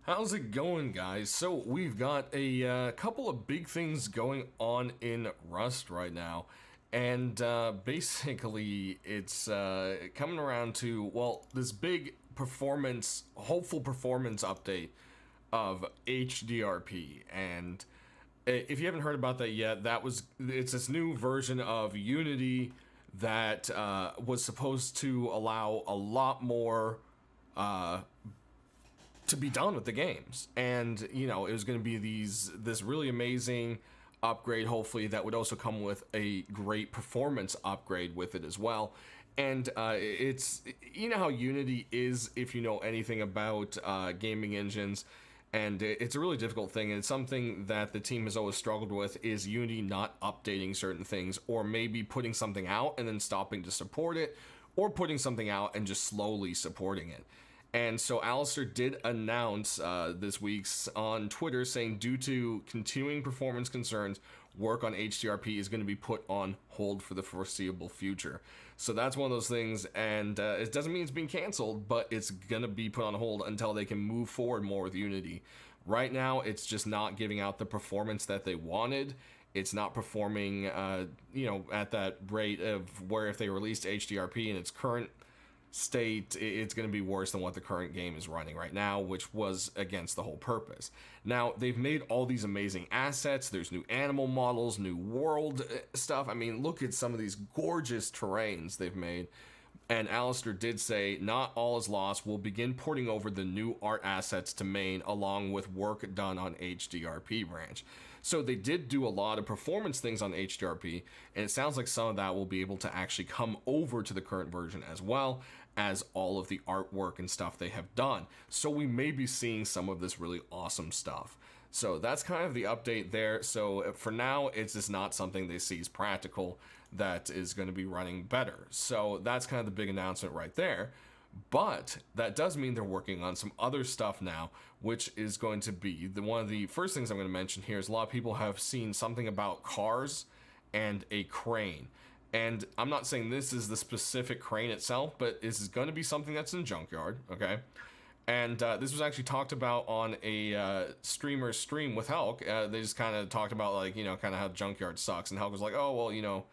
How's it going, guys? So we've got a couple of big things going on in Rust right now, and basically it's coming around to, well, this big hopeful performance update of HDRP. And if you haven't heard about that yet, it's this new version of Unity that was supposed to allow a lot more uh, to be done with the games. And it was going to be this really amazing upgrade, hopefully, that would also come with a great performance upgrade with it as well. And it's, how Unity is, if you know anything about gaming engines, and it's a really difficult thing, and it's something that the team has always struggled with, is Unity not updating certain things, or maybe putting something out and then stopping to support it, or putting something out and just slowly supporting it. And so Alistair did announce this week on Twitter, saying due to continuing performance concerns, work on HDRP is going to be put on hold for the foreseeable future. So that's one of those things, and it doesn't mean it's being canceled, but it's going to be put on hold until they can move forward more with Unity. Right now, it's just not giving out the performance that they wanted. It's not performing, at that rate of where if they released HDRP in its current state, it's going to be worse than what the current game is running right now, which was against the whole purpose. Now, they've made all these amazing assets. There's new animal models, new world stuff. I mean, look at some of these gorgeous terrains they've made. And Alistair did say, not all is lost. We'll begin porting over the new art assets to main, along with work done on HDRP branch. So they did do a lot of performance things on HDRP, and it sounds like some of that will be able to actually come over to the current version, as well as all of the artwork and stuff they have done. So we may be seeing some of this really awesome stuff. So that's kind of the update there. So for now, it's just not something they see as practical that is going to be running better. So that's kind of the big announcement right there. But that does mean they're working on some other stuff now, which is going to be one of the first things I'm going to mention here is a lot of people have seen something about cars and a crane. And I'm not saying this is the specific crane itself, but this is going to be something that's in Junkyard, okay? And this was actually talked about on a streamer's stream with Hulk. They just kind of talked about, like, kind of how Junkyard sucks. And Hulk was like, oh, well,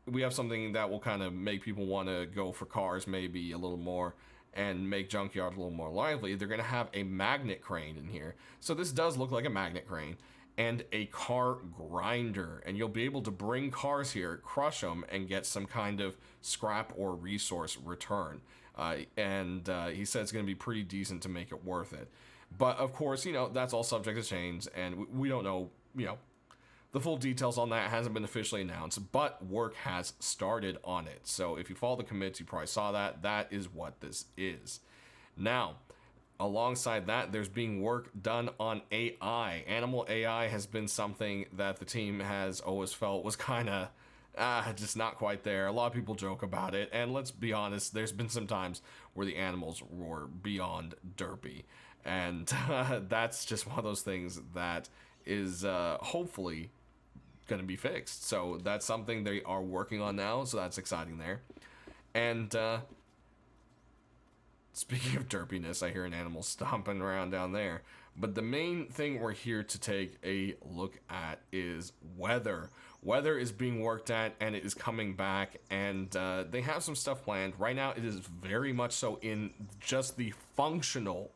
we have something that will kind of make people want to go for cars maybe a little more and make Junkyard a little more lively. They're going to have a magnet crane in here. So this does look like a magnet crane and a car grinder. And you'll be able to bring cars here, crush them, and get some kind of scrap or resource return. And he said it's going to be pretty decent to make it worth it. But of course, that's all subject to change, and we don't know, the full details on that hasn't been officially announced, but work has started on it. So if you follow the commits, you probably saw that. That is what this is. Now, alongside that, there's being work done on AI. Animal AI has been something that the team has always felt was kind of just not quite there. A lot of people joke about it, and let's be honest, there's been some times where the animals were beyond derpy. And that's just one of those things that is hopefully going to be fixed. So that's something they are working on now, so that's exciting there. And speaking of derpiness, I hear an animal stomping around down there. But the main thing we're here to take a look at is weather. Weather is being worked at, and it is coming back, and they have some stuff planned. Right now, it is very much so in just the functional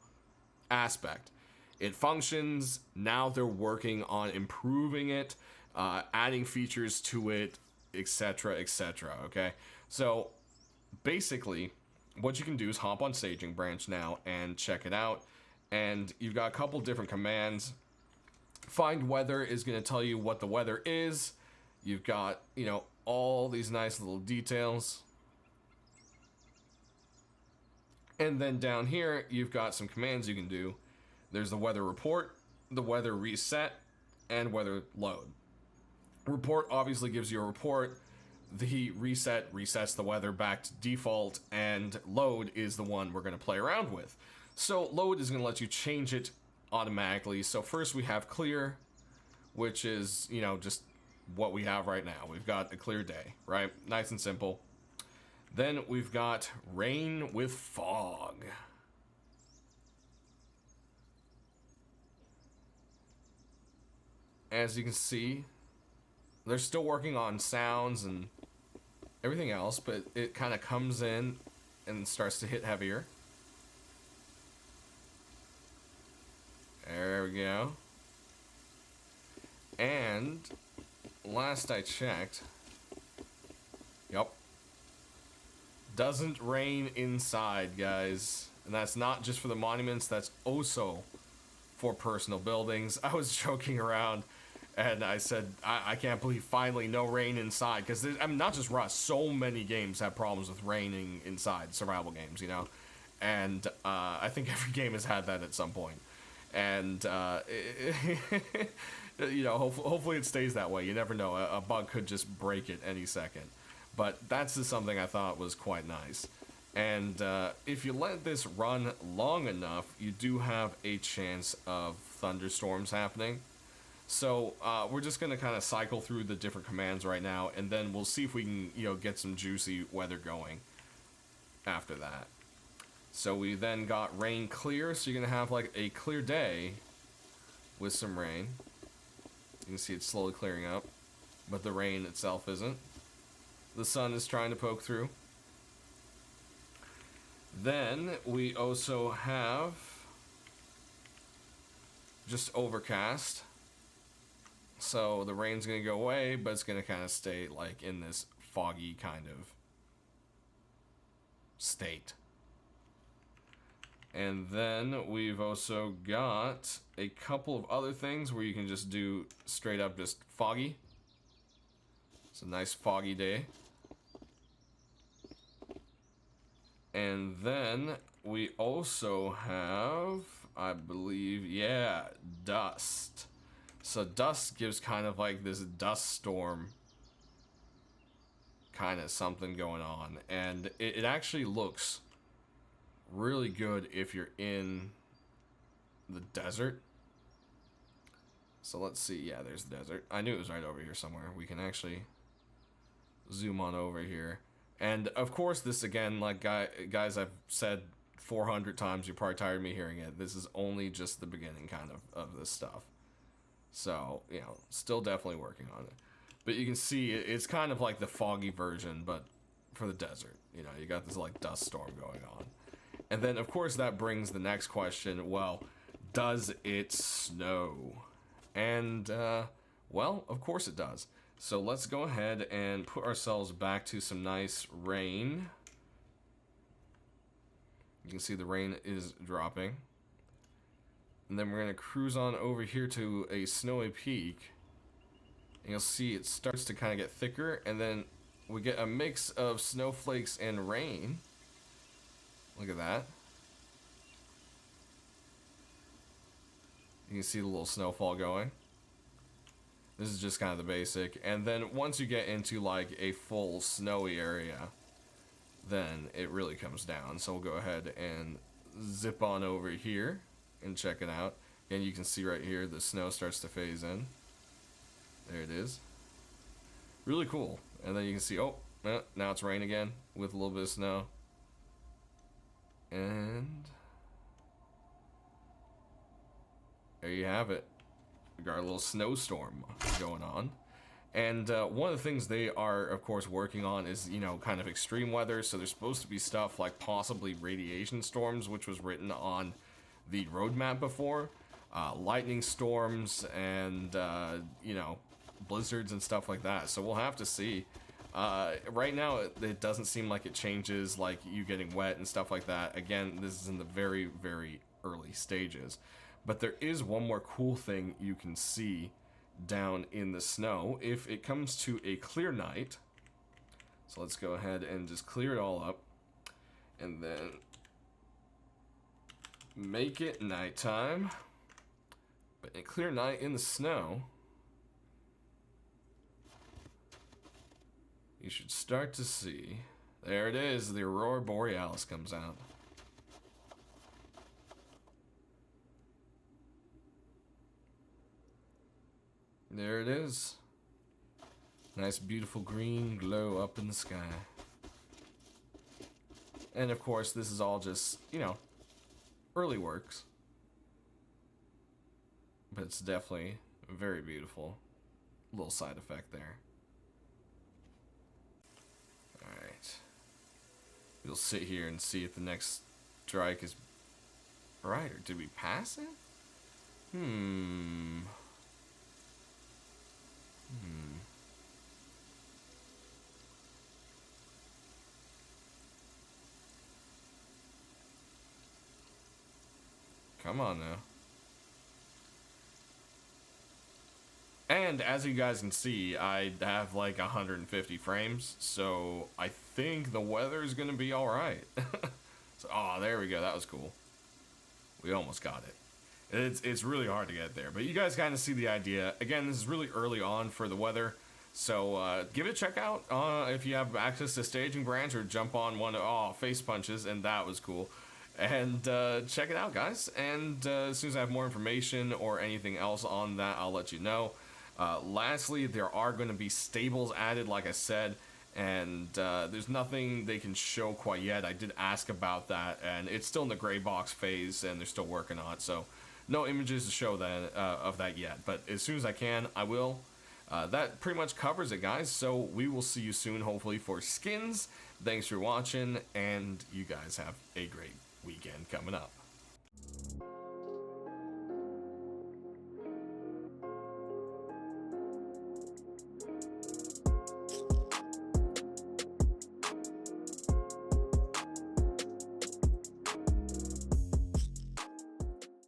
aspect. It functions. Now they're working on improving it, adding features to it, etc., etc. Okay, so basically, what you can do is hop on Staging Branch now and check it out. And you've got a couple different commands. Find weather is going to tell you what the weather is. You've got, all these nice little details. And then down here, you've got some commands you can do. There's the weather report, the weather reset, and weather load. Report obviously gives you a report. The reset resets the weather back to default, and load is the one we're going to play around with. So load is going to let you change it automatically. So first we have clear, which is, just what we have right now. We've got a clear day, right? Nice and simple. Then we've got rain with fog. as you can see, they're still working on sounds and everything else, but it kind of comes in and starts to hit heavier. There we go. And last I checked, yep, doesn't rain inside, guys. And that's not just for the monuments, that's also for personal buildings. I was joking around and I said, I can't believe finally no rain inside. Because, I mean, not just Rust, so many games have problems with raining inside, survival games, you know? And I think every game has had that at some point. And, you know, hopefully it stays that way. You never know. A bug could just break it any second. But that's just something I thought was quite nice. And if you let this run long enough, you do have a chance of thunderstorms happening. So we're just going to kind of cycle through the different commands right now, and then we'll see if we can, you know, get some juicy weather going after that. So we then got rain clear, so you're going to have like a clear day with some rain. You can see it's slowly clearing up, but the rain itself isn't. The sun is trying to poke through. Then we also have just overcast. So the rain's going to go away, but it's going to kind of stay like in this foggy kind of state. And then we've also got a couple of other things where you can just do straight up just foggy. It's a nice foggy day. And then we also have, I believe, yeah, dust. So dust gives kind of like this dust storm kind of something going on. And it actually looks really good if you're in the desert. So let's see. Yeah, there's the desert. I knew it was right over here somewhere. We can actually zoom on over here. And of course, this again, like guys, I've said 400 times, you're probably tired of me hearing it. This is only just the beginning kind of this stuff. So, you know, still definitely working on it. But you can see it's kind of like the foggy version, but for the desert. You know, you got this like dust storm going on. And then, of course, that brings the next question. Well, does it snow? And, well, of course it does. So let's go ahead and put ourselves back to some nice rain. You can see the rain is dropping. And then we're going to cruise on over here to a snowy peak. And you'll see it starts to kind of get thicker. And then we get a mix of snowflakes and rain. Look at that. You can see the little snowfall going. This is just kind of the basic. And then once you get into like a full snowy area, then it really comes down. So we'll go ahead and zip on over here and check it out. And you can see right here the snow starts to phase in. There it is. Really cool. And then you can see, oh, now it's rain again with a little bit of snow. And there you have it. We got a little snowstorm going on. And one of the things they are, of course, working on is, you know, kind of extreme weather. So there's supposed to be stuff like possibly radiation storms, which was written on the roadmap before. Lightning storms and, you know, blizzards and stuff like that. So we'll have to see. Right now, it doesn't seem like it changes, like you getting wet and stuff like that. Again, this is in the very, very early stages. But there is one more cool thing you can see down in the snow if it comes to a clear night. So let's go ahead and just clear it all up. And then make it nighttime. But a clear night in the snow, you should start to see. There it is. The Aurora Borealis comes out. There it is. Nice, beautiful green glow up in the sky. And of course, this is all just, you know, early works. But it's definitely Very beautiful. Little side effect there. Alright. We'll sit here and see if the next strike is right, or did we pass it? Come on now. And as you guys can see, I have like 150 frames, so I think the weather is going to be alright. So, oh, there we go. That was cool. We almost got it. It's really hard to get there, but you guys kind of see the idea. Again, this is really early on for the weather, so give it a check out if you have access to staging branch, or jump on one. Oh, face punches, and that was cool. And check it out, guys. And as soon as I have more information or anything else on that, I'll let you know. Lastly, there are going to be stables added, like I said, and there's nothing they can show quite yet. I did ask about that, and it's still in the gray box phase, and they're still working on it, so no images to show that of that yet. But as soon as I can, I will. That pretty much covers it, guys, so we will see you soon, hopefully, for skins. Thanks for watching, and you guys have a great weekend coming up.